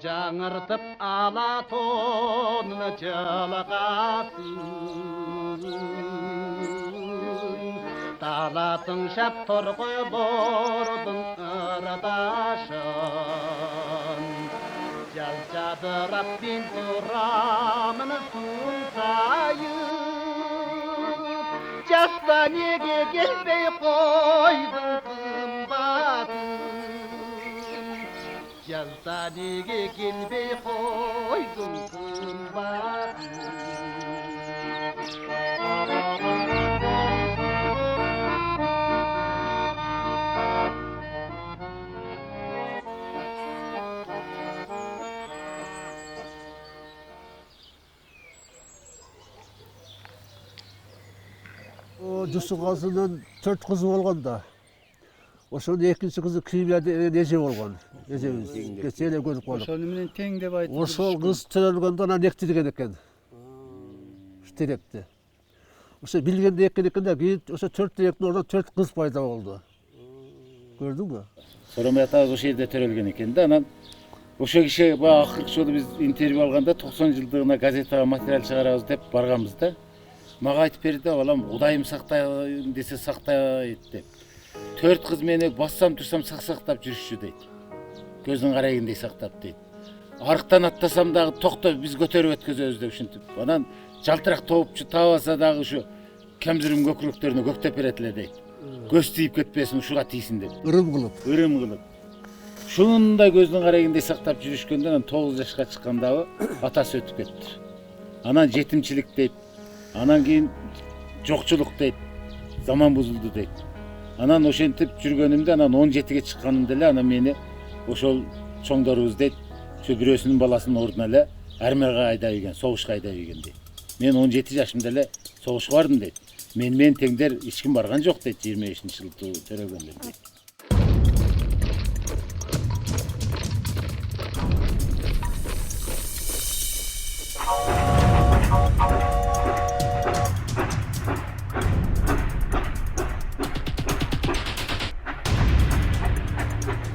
жаңыртып алатын жалғасын талатын шап торғай бордың ырдашын жаз жадырап мен тұрамын күн сайын жаста неге келмей қойдың қымбатын жазда неге келмей қойдың қымбатын Жүсіп Қасымның 4 қызы болғанда, ошоның екінші қызы Кремияда неже болған. Ежеміз сені көріп қалдық. Ошоныменен тең деп айтып. Ошол қыз төрөлгөндө анан ектирген экен. Теректи. Ошо билгенде экен да кийин ошо 4 теректин ордуна 4 кыз пайда болду. Көрдүңбү? Соромай атабыз ошол жерде төрөлгөн экен да. Анан ошо киши баягы акыркы жолу биз интервью алганда 90 жылдыгына газетага материал чыгарабыз деп барганбыз да. Мага айтып берди, балам, Кудайым сактайын десе сактайт деп. 4 кыз мени бассам турсам сактап жүрүшчү дейт. Көздүн карайгындай сактап дейт. Арыктан аттасам дагы токто биз көтөрүп өткөзөбүз деп ушинтип. Анан жалтырак тоопчу таабаса дагы ушу кемзирим көкүрөктөрүнө көктөп берет эле дейт. Көз тийип кетпесин, ушуга тийсин деп. Ырым кылып. Ушундай көздүн карайгындай сактап жүрүшкөндө анан 9 жашка чыкканда атасы өтүп кетти. Анан жетимчилик дейт. Анан кийин жокчулук дейт. Заман бузулду дейт. Анан ошентип жүргөнүмдө анан 17ге чыкканымда эле анан мени ошол чоңдорубуз дейт, ошо бирөөсүнүн баласынын ордуна эле армияга айдап ийген, согушка айдап ийген дейт. Мен 17 жашымда эле согушка бардым дейт. Менен теңдер эч ким барган жок дейт 25-жылды төрөгөндө дейт.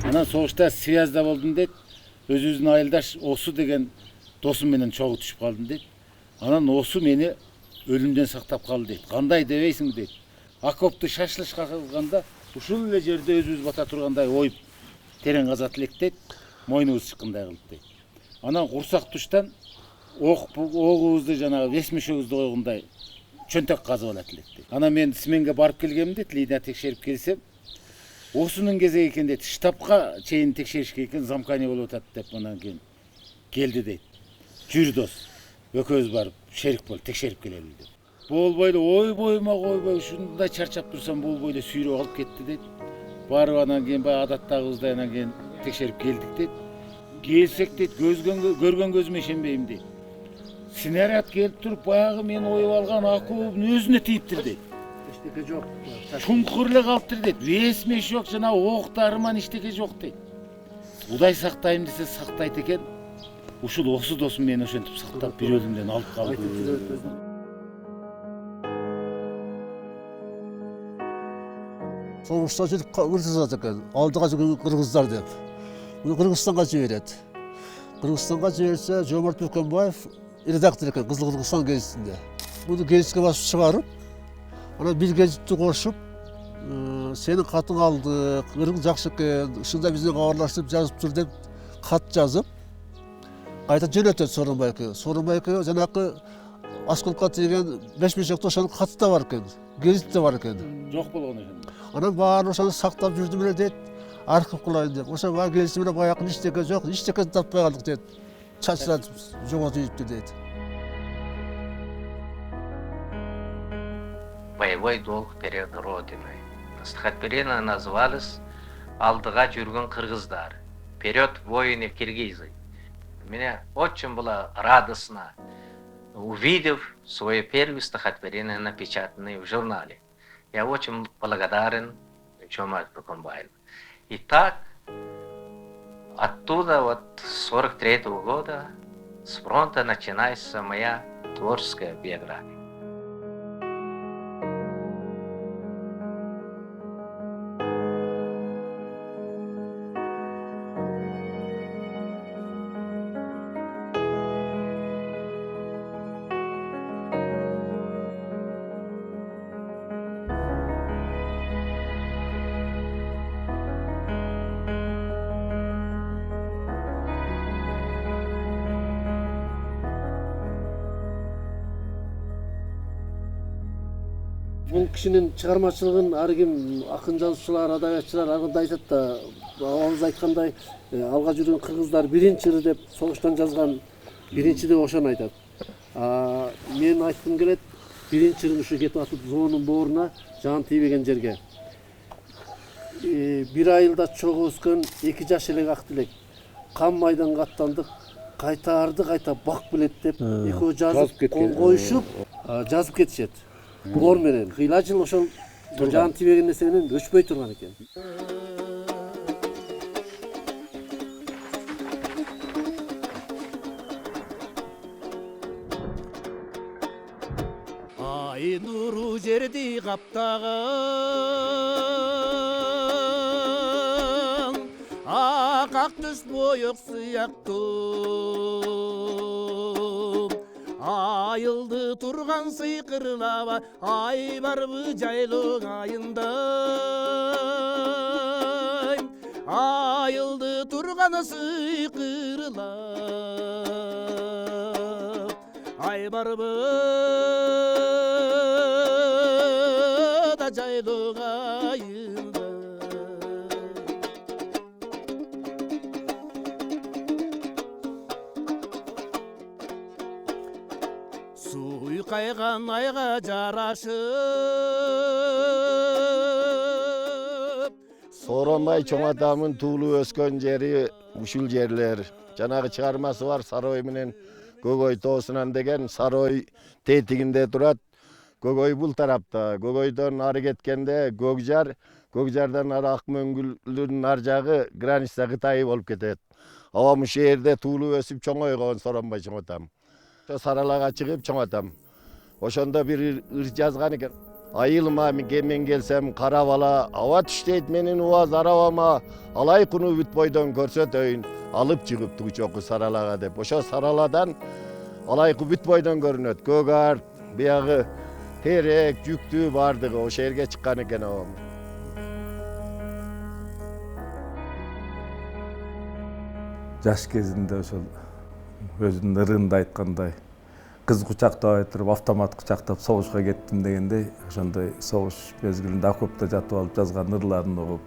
Анан согушта связда болдум дейт. Өзүбүздүн айылдаш Осу деген досум менен чогуу түшүп калдым дейт. Анан Осу мени өлүмдөн сактап калды дейт. Кандай дебейсиң дейт. Окопту шашлышка кылганда ушул эле жерде өзүбүз бата тургандай оюп терең казат элек дейт. Мойнубуз чыккандай кылып дейт. Анан курсак туштан огубузду жанагы весмешебизди койгондой чөнтөк казып алат элек дейт. Анан мен сменге барып келгем дейт, линия текшерип келсем, Осунун кезеги экен дейт. Штабка чейин текшеришке экен, замкание болуп атат деп анан кийин келди дейт. Жүр дос. Экөөбүз барып шерик болуп текшерип келели деп. Болбой эле ойбойма койбой ушундай чарчап турсам болбой эле сүйрөп алып кетти дейт. Барып анан кийин баягы адаттагыбыздай анан кийин текшерип келдик дейт. Келсек дейт, көргөн көзүмө ишенбейм дейт. Снаряд келип туруп баягы мен оюп алган окуптун өзүнө тийиптир дейт. Эчтеке жок. Чуңкур эле калыптыр дейт. Весмеш жок, жана октарыман эчтеке жок дейт. Кудай сактайм десе сактайт экен. Ушул Осу досум мени ошентип сактап бир өлүмдөн алып калды. Согушта жүрүп ырзат экен. Алдыга жүргөн кыргыздар деп. Муну Кыргызстанга жиберет. Кыргызстанга жиберсе Жомарт Бүркөнбаев редактор экен Кызыл Кыргызстан гезитинде. Муну гезитке басып чыгарып, анан бир гезитти кошуп, сенин катың алдык, ырың жакшы экен, ушундай бизге кабарлашып жазып тур деп кат жазып, кайта жөнөтөт Сооронбай экөө жанакы осколкко тийген 5 мешекте ошонун каты да бар экен, гезит да бар экен. Жок болгон экен. Анан баарын ошону сактап жүрдүм эле дейт, архив кылайын деп. Ошо баа гезит менен баягы эчтеке жок, эчтекени таппай калдык дейт. Чачыратып жоготуп ийиптир дейт. Боевой долг перед Родиной. Стихотворение называлось «Алдыга жүргөн кыргыздар». Вперед, воины киргизы. Мне очень было радостно, увидев свое первое стихотворение, напечатанное в журнале. Я очень благодарен Жомарт Бүркөнбаеву. Итак, оттуда вот с 43-го года с фронта начинается моя творческая биография. Бул кишинин чыгармачылыгын ар ким акын жазуучулар, адабиятчылар ар кандай айтат да, бабамыз айткандай, алга жүргөн кыргыздар биринчи ыр деп согуштан жазган биринчи деп ошону айтат. Мен айткым келет, биринчи ырын ушу кетип атып зоонун бооруна, жан тийбеген жерге. Bir айылда чогуу өскөн 2 жаш элек ак тилек. Кам майданга аттандык, кайтарды кайта бак билет деп экөө жазып кол коюшуп жазып кетишет. Булар менен кыйла жыл ошол жан тийбеген нерсе менен өчпөй турган экен. Ай нуру жерди каптаган ак түс боек сыяктуу айылды турган сыйкырлаба ай барбы жайлоо айында айылды турган сыйкырлап ай барбы да жайлоо айында суйкайган айга жарашып Сооронбай чоң атамын туулуп өскөн жери ушул жерлер. Жанагы чыгармасы бар Сарой менен Көгөй тоосунан деген. Сарой тетигинде турат. Көгөй бул тарапта. Көгөйдөн ары кеткенде Көкжар, Көкжардан ары Акмөңгүлдүн ар жагы граница Кытай болуп кетет. Аба ушул жерде туулуп өсүп чоңойгон Сооронбай чоң атам. Ошо Саралага чыгып чоң атам. Ошондо бир ыр жазган экен. Айылыма мен келсем кара бала, аба түштейт менин убаз арабама, алай куну бүт бойдон көрсөтөйүн, алып чыгыптыр чоку Саралага деп. Ошо Сараладан алайкы бүт бойдон көрүнөт. Көк ар, биягы терек, жүктүү бардыгы ошо жерге чыккан экен абам. Жаш кезинде ошол өзүнүн ырында айткандай кыз кучактап туруп автомат кучактап согушка кеттим дегендей, ошондой согуш мезгилинде окопто жатып алып жазган ырларын угуп,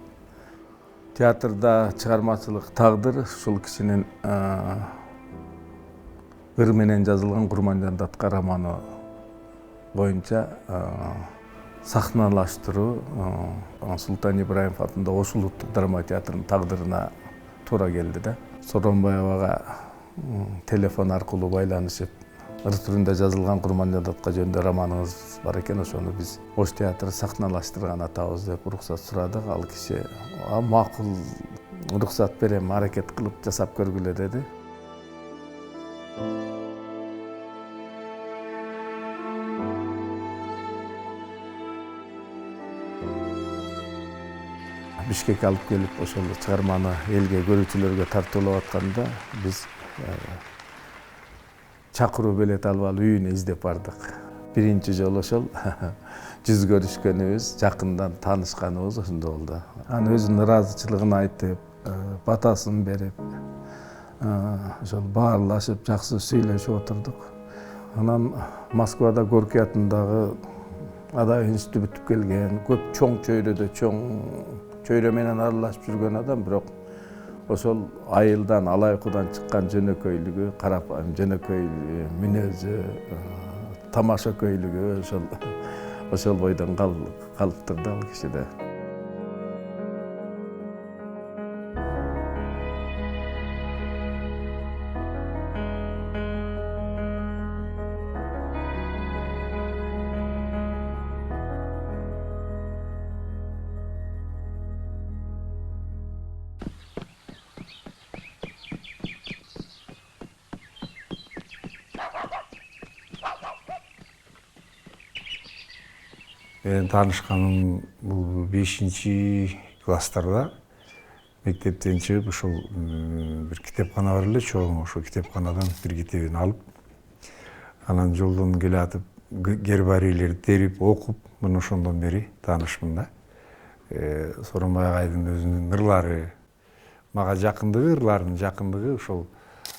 театрда чыгармачылык тагдыр ушул кишинин ыр менен жазылган Курманжандатка романы боюнча сахналаштыруу Султан Ибраимов атындагы Ош улуттук драма театрынын тагдырына туура келди да. Сооронбай абага телефон аркылуу байланышып, ыр түрүндө жазылган Курманжандатка жөнүндө романыңыз бар экен, ошону биз Ош театры сахналаштырган атабыз деп уруксат сурадык. Ал киши макул, уруксат берем, аракет кылып жасап көргүлө деди. Бишкекке алып келип ошол чыгарманы элге, көрүүчүлөргө тартуулап атканда биз чакыруу билет албай үйүнө издеп бардык. Биринчи жолу ошол жүз көрүшкөнүбүз, жакындан таанышканыбыз ошондо болду. Анын өзүнүн ыраазычылыгын айтып, батасын берип, ошол баарлашып, жакшы сүйлөшүп отурдук. Анан Москвада Горький атындагы Адабий институту бүтүп келген, көп чоң чөйрөдө чөйрө менен аралашып жүргөн адам, бирок ошол айылдан, алайкудан чыккан жөнөкөйлүгү, карапайым жөнөкөй мүнөзү, тамашакөйлүгү ошол бойдон калыптыр да ал кишиде. Мен таанышканым бул 5-класстарда мектептен чыгып ошол бир китепкана бар эле чоң, ошол китепканадан бир китебин алып, анан жолдон келе атып гербарийлерди терип окуп, мына ошондон бери таанышмын да. Сооронбай агайдын өзүнүн ырлары, мага жакындыгы, ырларынын жакындыгы ошол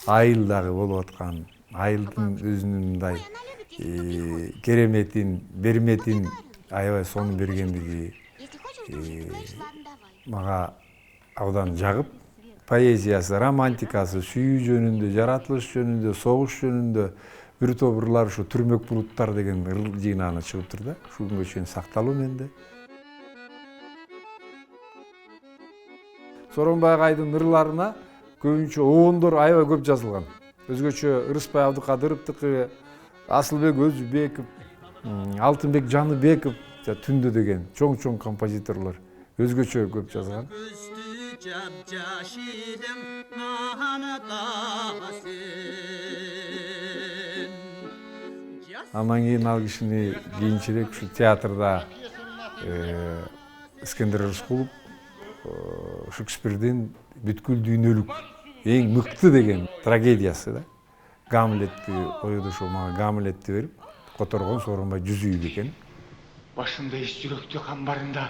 айылдагы болуп аткан, айылдын өзүнүн мындай кереметин, берметин аябай сонун бергендиги мага абдан жагып, поэзиясы, романтикасы, сүйүү жөнүндө, жаратылыш жөнүндө, согуш жөнүндө бир топ ырлар ушу Түрмөк булуттар деген ыр жыйнааны чыгыптыр да. Ушул күнгө чейин сакталуу менде. Сооронбай агайдын ырларына көбүнчө оондор аябай көп жазылган. Өзгөчө Ырысбай Абдыкадыровдуку, Асылбек Өзүбеков, Алтынбек Жаныбеков, Түндө деген чоң композиторлор өзгөчө көп жазган. Андан кийин ал кишини кийинчерээк ушу театрда Искендер Рыскулов Шекспирдин Бүткүл дүйнөлүк эң мыкты деген трагедиясы да. Гамлетти коюду, ошо мага Гамлетти берип которгон Сооронбай Жүзүйүп экен. Башымда эч жүрөктү камбарында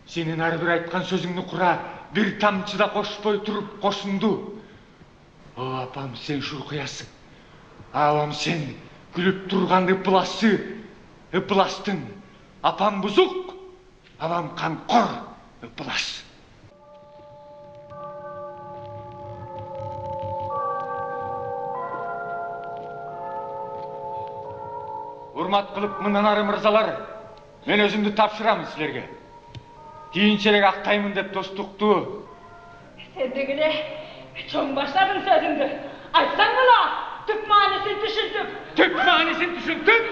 сенин ар бир айткан сөзүңдү кура бир тамчы да кошпой туруп кошунду. О апам, сен шуркуясың. Апам, сен күлүп турган ыпластың. Апам бузук, апам камкор ыплас. Урмат кылып мындан ары мырзалар, мен өзүмдү тапшырам силерге. Кийинчерээк актаймын деп достукту. Sen de gene çok başladın sözünde. Açsan mı la? Türk manisini düşündüm. Türk manisini düşündüm.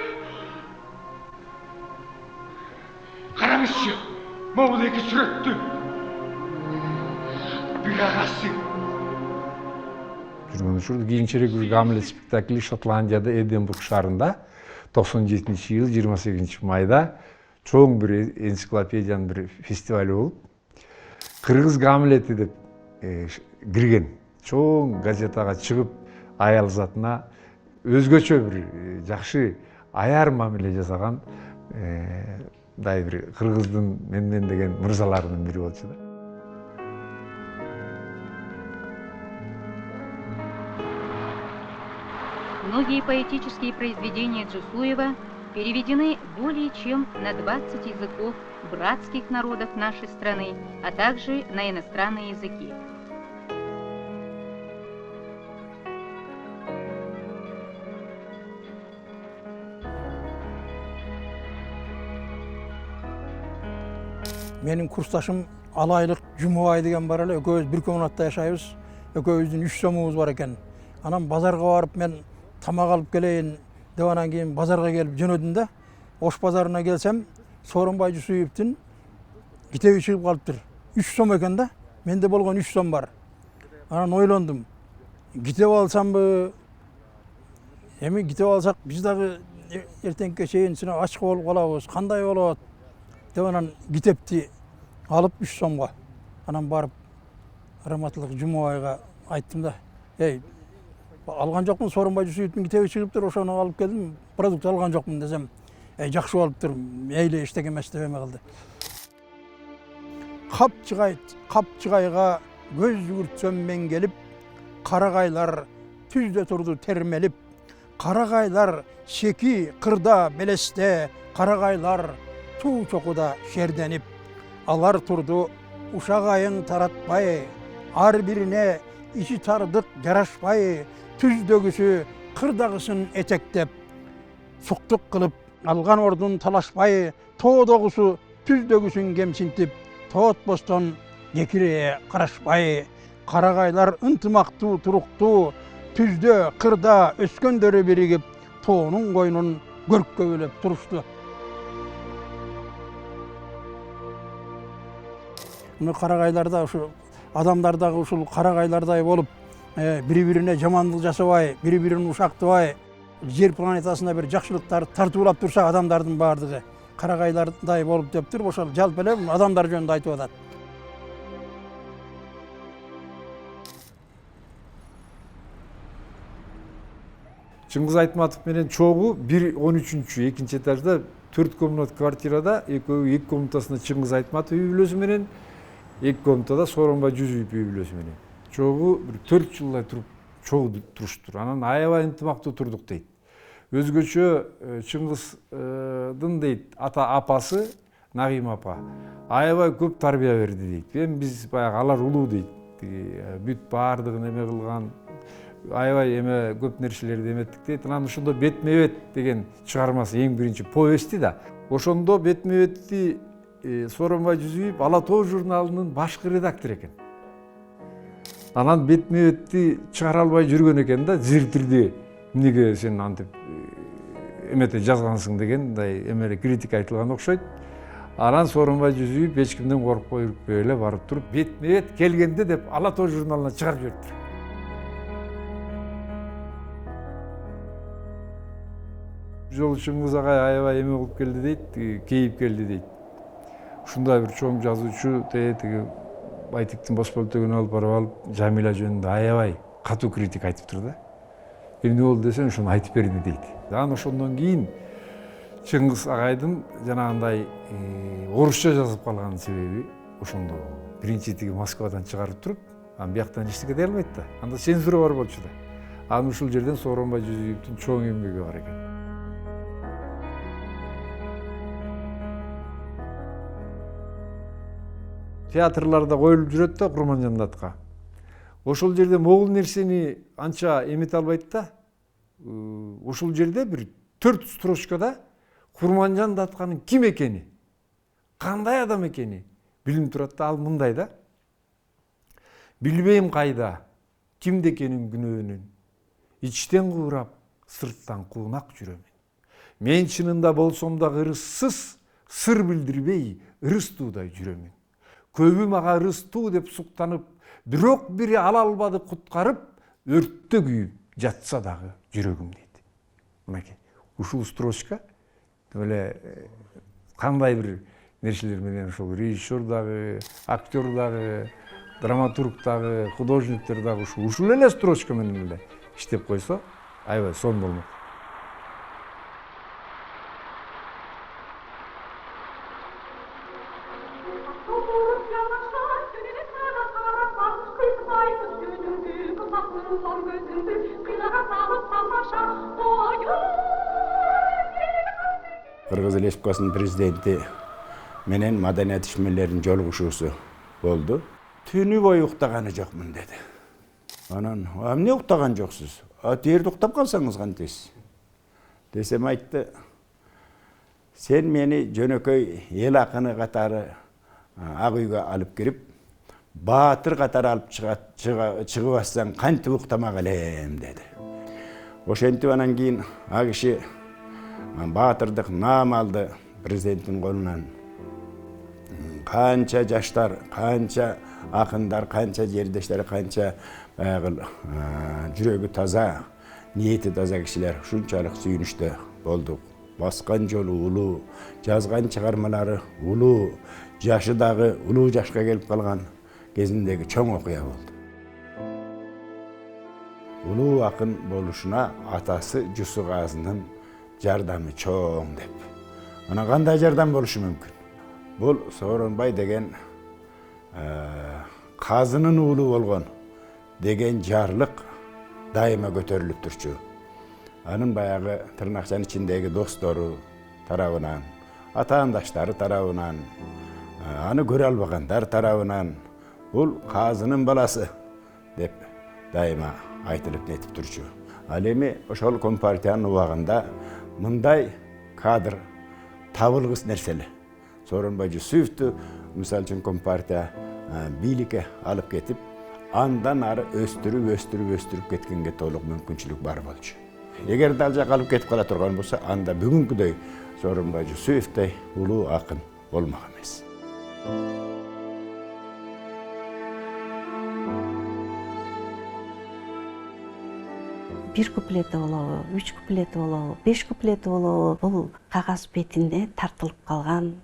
Karamızçı, Moğol'daki sürüttü. Bir ağası. Жүргөн ушул кийинчерээк Гамлет спектакли Шотландияда Эдинбург шаарында 97-жыл 28 майда чоң бир энциклопедиянын бир фестивали болуп, Кыргыз Гамлети деп кирген. Чоң газетага чыгып, аял затына өзгөчө бир жакшы аяр мамиле жасаган бир кыргыздын менен деген мырзаларынын бири болчу да. Многие поэтические произведения Джусуева переведены более чем на 20 языков братских народов нашей страны, а также на иностранные языки. Менин курсташым Алайлык Жумабай деген бар эле, экөөбүз бир комнатта жашайбыз. Экөөбүздүн 3 сомубуз бар экен. Анан базарга барып мен тамак алып келейин деп анан кийин базарга келип жөнөдүм да. Ош базарына келсем, Сооронбай Жүсүйевдин китеби чыгып калыптыр. 3 сом экен да. Менде болгон 3 сом бар. Анан ойлондум. Китеп алсамбы? Эми китеп алсак биз дагы эртеңке чейин ачка болуп калабыз. Кандай болот? Деп анан китепти алып 3 сомго. Анан барып Раматылык Жумабайга айттым да. Эй, алган жокмун, Сооронбай Жүсүйевдин китеби чыгыптыр, ошону алып келдим. Продукт алган жокмун десем, жакшы болуптур, мейли эчтеке эмес деп эме кылды. Капчыгайга көз жүгүртсөм мен келип, карагайлар түздө турду термелип, карагайлар шеки кырда белесте, карагайлар туу чокуда шерденип, алар турду ушак айың таратпай, ар бирине ичи тардык жарашпай, түздөгүсү кырдагысын этектеп, суктук кылып алган ордун талашпай, тоодогусу түздөгүсүн кемсинтип, тоотпостон кекирее карашпай, карагайлар ынтымактуу туруктуу, түздө кырда өскөндөрү биригип, тоонун койнун көркөбүлөп турушту. Мына карагайларда ушу адамдардагы ушул карагайлардай болуп, бири-бирине жамандык жасабай, бири-бирин ушактабай, жер планетасында бир жакшылыктар тартуулап турса адамдардын баардыгы карагайлардай болуп дептир. Ошол жалпы эле адамдар жөнүндө айтып атат. Чыңгыз Айтматов менен чогуу 13-2 этажда 4 комнат квартирада, эки комнатасында Чыңгыз Айтматов үй бүлөсү менен, 2 комнатада Сооронбай Жүзүйүп үй бүлөсү менен. Чогуу 4 жылдай туруп чогуу туруштур. Анан аябай ынтымактуу турдук дейт. Өзгөчө Чыңгыздын дейт ата апасы Нагим апа аябай көп тарбия берди дейт. Эми биз баягы алар улуу дейт. Бүт баардыгын эме кылган, аябай эме көп нерселерди эметтик дейт. Анан ошондо Бетме-бет деген чыгармасы эң биринчи повести да. Ошондо Бетме-бетти Сооронбай Жүзүев Ала тоо журналынын башкы редактору экен. Анан Бетме-бетти чыгара албай жүргөн экен да, зиртирди. Эмнеге сен антип эмете жазгансың деген мындай эмеле критика айтылган окшойт. Анан Сооронбай Жүзүев эч кимден коркпой үркпөй эле барып туруп Бетме-бет келгенде деп Ала тоо журналына чыгарып жибериптир. Жол Чыңгыз агай аябай эме болуп келди дейт, кейип келди deyт. Ушундай бир чоң жазуучу тиги Байтиктин Босбөлтөгүн алып барып алып, Жамиля жөнүндө аябай катуу критика айтыптыр да. Эмне болду десең, ошону айтып берди дейт. Анан ошондон кийин Чыңгыз агайдын жанагындай орусча жазып калган себеби ошондо биринчи тиги Москвадан чыгарып туруп, анан бияктан эчтеке дей албайт да. Анда цензура бар болчу да. Анан ушул жерден Сооронбай Жүзүевдин чоң эмгеги бар экен. Театрларда коюлуп жүрөт да Курманжан датка. Ошол жерде могул нерсени анча эмете албайт да. Ошол жерде бир 4 строчкада Курманжан датканын ким экени, кандай адам экени билинип турат да. Ал мындай да. Билбейм кайда, кимде экенин күнөөнүн, ичтен куурап, сырттан куунак жүрөмүн. Мен чынында болсом да ырыссыз, сыр билдирбей, ырыстуудай жүрөмүн. Көбү мага ырыстуу деп суктанып, бирок бири ала албады куткарып, өрттө күйүп жатса дагы жүрөгүм дейт. Мынакей, ушул строчка эле кандай бир нерселер менен ошол режиссер дагы, актер дагы, драматург дагы, художниктер дагы ушул эле строчка менен эле иштеп койсо, аябай сон болмок. Кыргыз Республикасынын президенти менен маданият ишмерлеринин жолугушуусу болду. Түнү бою уктаганы жокмун деди. Анан, эмне уктаган жоксуз? Жерде уктап калсаңыз кантесиз? Десем айтты, сен мени жөнөкөй эл акыны катары ак үйгө алып кирип, баатыр катары алып чыгып атсаң кантип уктамак элем деди. Ошентип анан кийин а киши баатырдык наам алды президенттин колунан. Канча жаштар, канча акындар, канча жердештер, канча жүрөгү таза, ниети таза кишилер ушунчалык сүйүнүштө болдук. Баскан жолу улуу, жазган чыгармалары улуу, жашы дагы улуу жашка келип калган кезиндеги чоң окуя болду. Улуу акын болушуна атасы Жусугазынын жардамы чоң деп. Ана кандай жардам болушу мүмкүн? Бул Сооронбай деген казынын уулу болгон деген жарлык дайыма көтөрүлүп турчу. Анын баягы тырнакчанын ичиндеги достору тарабынан, атаандаштары тарабынан, аны көрө албагандар тарабынан бул казынын баласы деп дайыма айтылып нетип турчу. Ал эми ошол Компартиянын убагында мындай кадр табылгыс нерселе. Сооронбай Жүсүевтү мисалы үчүн Компартия бийликке алып кетип, андан ары өстүрүп кеткенге толук мүмкүнчүлүк бар болчу. Эгер дал жак алып кетип кала турган болсо, анда бүгүнкүдөй Сооронбай Жүсүевдей улуу акын болмок эмес. Бир куплети болобу, 3 куплети болобу, 5 куплети болобу, бул кагаз бетинде тартылып калган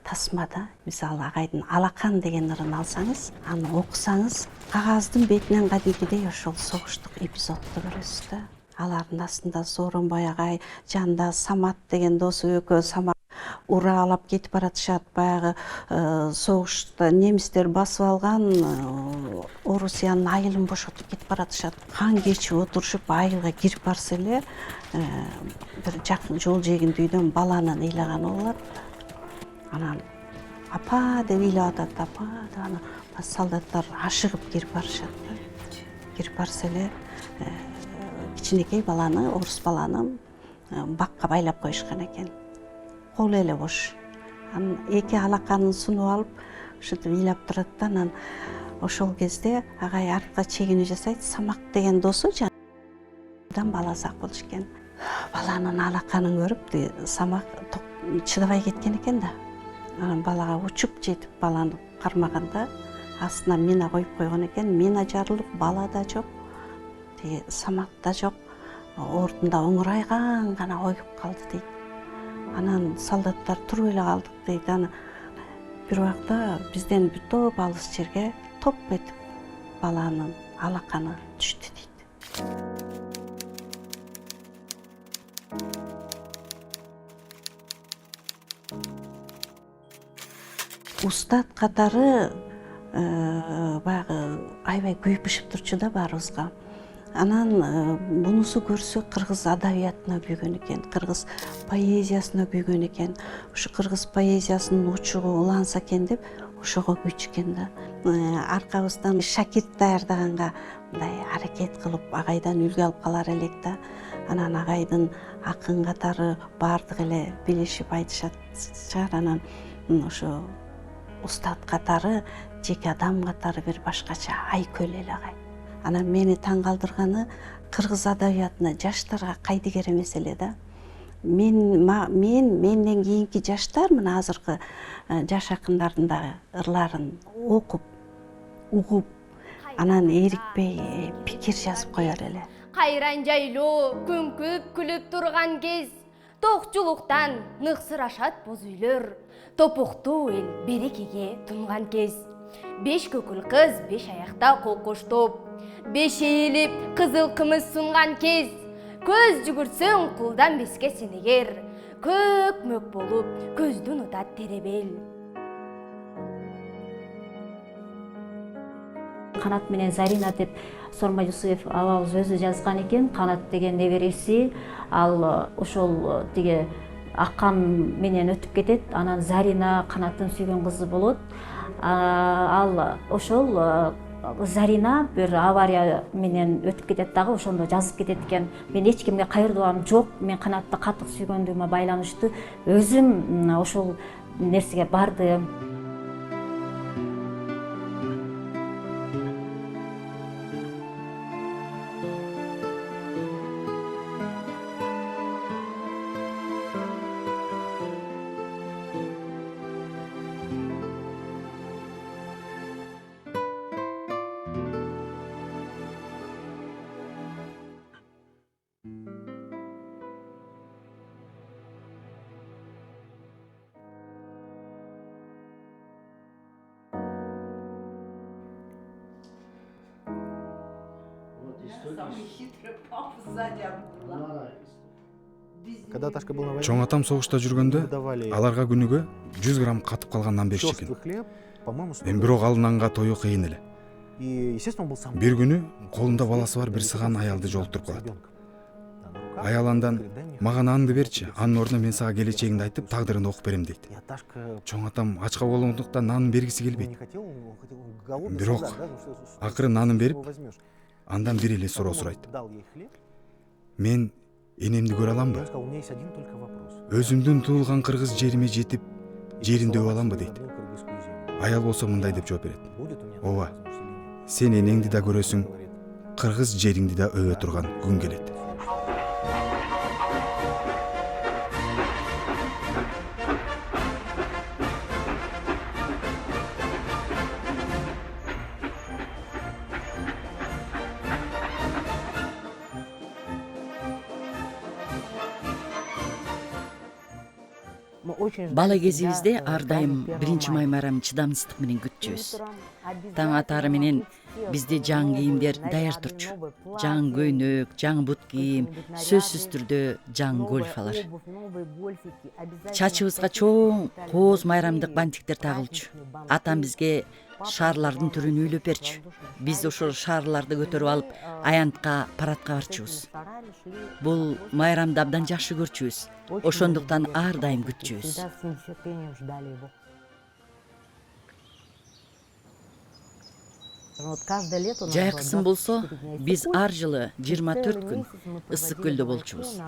тасмада, мисалы агайдын Алакан деген ырын алсаңыз, аны окусаңыз, кагаздын бетинен кадимкидей ошол согуштук эпизодду көрөсүз да. Алардын астында Сооронбай агай, жанында Самат деген досу экөө, уралап кетип баратышат. Баягы согушта немистер басып алган Орусиянын айылын бошотуп кетип баратышат. Кан кечип отурушуп айылга кирип барса эле бир жакын жол жээгинде үйдөн баланын ыйлаганы болот. Анан апа деп ыйлап атат, апа деп анан солдаттар ашыгып кирип барышат. Кирип барса эле кичинекей баланы, орус баланы бакка байлап коюшкан экен. Колу эле бош. Анан эки алаканын сунуп алып, ушинтип ыйлап турат да, анан ошол кезде агай артка чегинүү жасайт. Самак деген досу жаңадан баласы ак болуш экен. Баланын алаканын көрүп, самак чыдабай кеткен экен да. Анан балага учуп жетип баланы кармаганда астына мина коюп койгон экен. Мина жарылып, бала да жок, тиги самак да жок. Ордунда оңурайган гана коюп калды дейт. Анан солдаттар туруп эле калдык дейт. Анан бир убакта бизден бүт топ алыс жерге топ этип баланын алаканы түштү дейт. Устат катары баягы аябай күйүп бышып турчу да баарыбызга. Анан бунусу көрсө кыргыз адабиятына күйгөн экен, кыргыз поэзиясына күйгөн экен. Ушу кыргыз поэзиясынын учугу уланса экен деп ошого күйчүкен да. Аркабыздан шакирт даярдаганга мындай аракет кылып агайдан үлгү алып калар элек да. Анан агайдын акын катары баардык эле билишип айтышат чыгар. Анан ошо устат катары, жеке адам катары бир башкача айкөл эле агай. Анан мени таң калтырганы кыргыз адабиятына жаштарга кайдыгер эмес эле да. Менден кийинки жаштар мына азыркы жаш акындардын дагы ырларын окуп, угуп, анан эрикпей пикир жазып коер эле. Кайран жайлоо күңкүп күлүп турган кез, токчулуктан ныксырашат боз үйлөр, топуктуу эл берекеге тунган кез. 5 көкүл кыз 5 аякта кол коштоп, 5 ээлип кызыл кымыз сунган кез. Көз жүгүрсөң кулдан беске сенегер, көк мөк болуп көздүн утат теребел. Канат менен Зарина деп Сормай Жусуев абабыз өзү жазган экен. Канат деген небереси, ал ошол тиги акан менен өтүп кетет. Анан Зарина Канаттын сүйгөн кызы болот. Ал ошол Зарина бир авария менен өтүп кетет дагы, ошондо жазып кетет экен. Мен эч кимге кайрылгам жок, мен Канатты катык сүйгөндүгүмө байланыштуу өзүм ошол нерсеге бардым. Чоң атам согушта жүргөндө аларга күнүгө 100 грамм катып калган нан беришчү экен. Мен бирок ал нанга тою кыйын эле. Бир күнү колунда баласы бар бир сыган аялды жолуктуруп калат. Аял андан мага нанды берчи, анын ордуна мен сага келечегиңди айтып тагдырыңды окуп берем дейт. Чоң атам ачка болгондуктан нанын бергиси келбейт. Бирок акыры нанын берип, андан бир эле суроо сурайт. Мен энемди көрө аламбы? Өзүмдүн туулган кыргыз жериме жетип, жеринди өбө аламбы дейт. Аял болсо мындай деп жооп берет. Ооба, сен энеңди да көрөсүң, кыргыз жериңди да өбө турган күн келет. Бала кезибизде ар дайым 1 май майрамын чыдамсыздык менен күтчүбүз. Таң атары менен бизде жаңы кийимдер даяр турчу. Жаңы көйнөк, жаңы бут кийим, сөзсүз түрдө жаңы гольфалар. Чачыбызга чоң кооз майрамдык бантиктер тагылчу. Атам бизге шаарлардын түрүн үйлөп берчү. Биз ошол шаарларды көтөрүп алып, аянтка, парадка барчубуз. Бул майрамды абдан жакшы көрчүбүз. Ошондуктан ар дайым күтчүбүз. Жайкысын болсо, биз ар жылы 24 күн ысык көлдө болчубуз.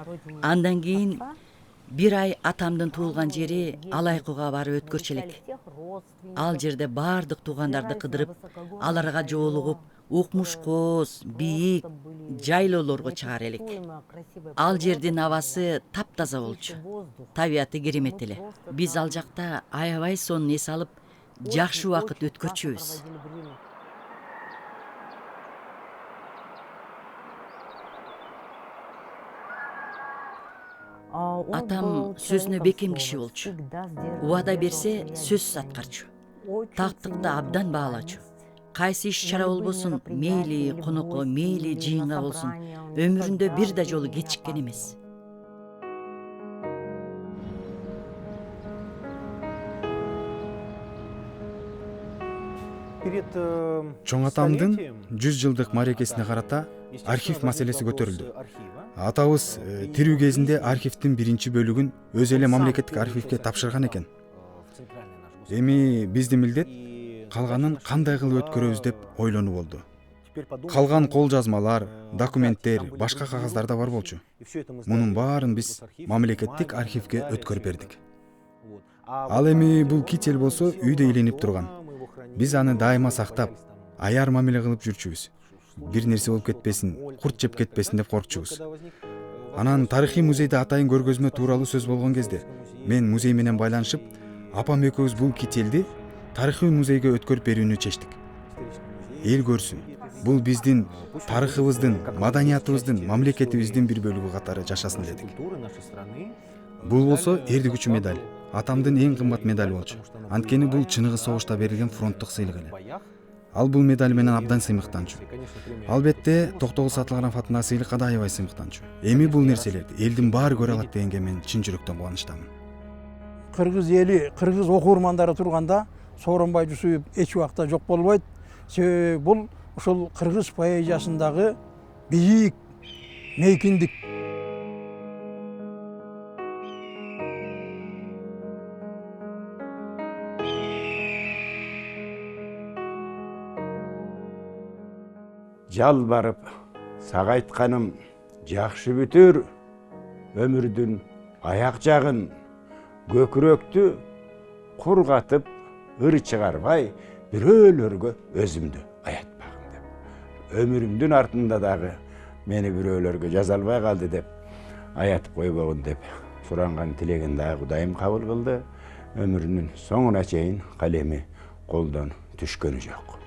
Андан кийин 1 ай атамдын туулган жери Алайкуга барып өткөрчү элек. Ал жерде бардык туугандарды кыдырып, аларга жолугуп, укмуш кооз, бийик жайлоолорго чыгар элек. Ал жердин абасы таптаза болчу. Табияты керемет эле. Биз ал жакта аябай сонун эс алып, жакшы убакыт өткөрчүбүз. Атам сөзүнө бекем киши болчу. Убада берсе сөзсүз аткарчу. Тактыкты абдан баалачу. Кайсы иш чара болбосун, мейли конокко, мейли жыйынга болсун, өмүрүндө бир да жолу кечиккен эмес. Чоң атамдын 100 жылдык мааракесине карата архив маселеси көтөрүлдү. Атабыз тирүү кезинде архивдин 1 бөлүгүн өз эле мамлекеттик архивге тапшырган экен. Эми биздин милдет калганын кандай кылып өткөрөбүз деп ойлонуу болду. Калган кол жазмалар, документтер, башка кагаздар да бар болчу. Мунун баарын биз мамлекеттик архивге өткөрүп бердик. Ал эми бул китель болсо үйдө иленип турган. Биз аны дайыма сактап, аяр мамиле кылып жүрчүбүз. Бир нерсе болуп кетпесин, курт жеп кетпесин деп коркчубуз. Анан тарыхый музейде атайын көргөзмө тууралуу сөз болгон кезде мен музей менен байланышып, апам экөөбүз бул кительди тарыхый музейге өткөрүп берүүнү чечтик. Эл көрсүн, бул биздин тарыхыбыздын, маданиятыбыздын, мамлекетибиздин бир бөлүгү катары жашасын дедик. Бул болсо эрдик үчүн медаль, атамдын эң кымбат медали болчу. Анткени бул чыныгы согушта берилген фронттук сыйлык эле. Ал бул медаль менен абдан сыймыктанчу. Албетте, Токтогул Сатылгыров атындагы сыйлыкка да аябай сыймыктанчу. Эми бул нерселерди элдин баары көрө алат дегенге мен чын жүрөктөн кубанычтамын. Кыргыз эли, кыргыз окуурмандары турганда Сооронбай Жусуев эч убакта жок болбойт. Себеби бул ошол кыргыз поэзиясындагы бийик мейкиндик. Жалбарып, сага айтканым жакшы бүтүр, өмүрдүн аяк жагын, көкүрөктү кургатып, ыр чыгарбай, бирөөлөргө өзүмдү аятпагым деп. Өмүрүмдүн артында дагы мени бирөөлөргө жаза албай калды деп, аятып койбогун деп суранган тилегин дагы Кудайым кабыл кылды. Өмүрүнүн соңуна чейин калеми колдон түшкөнү жок.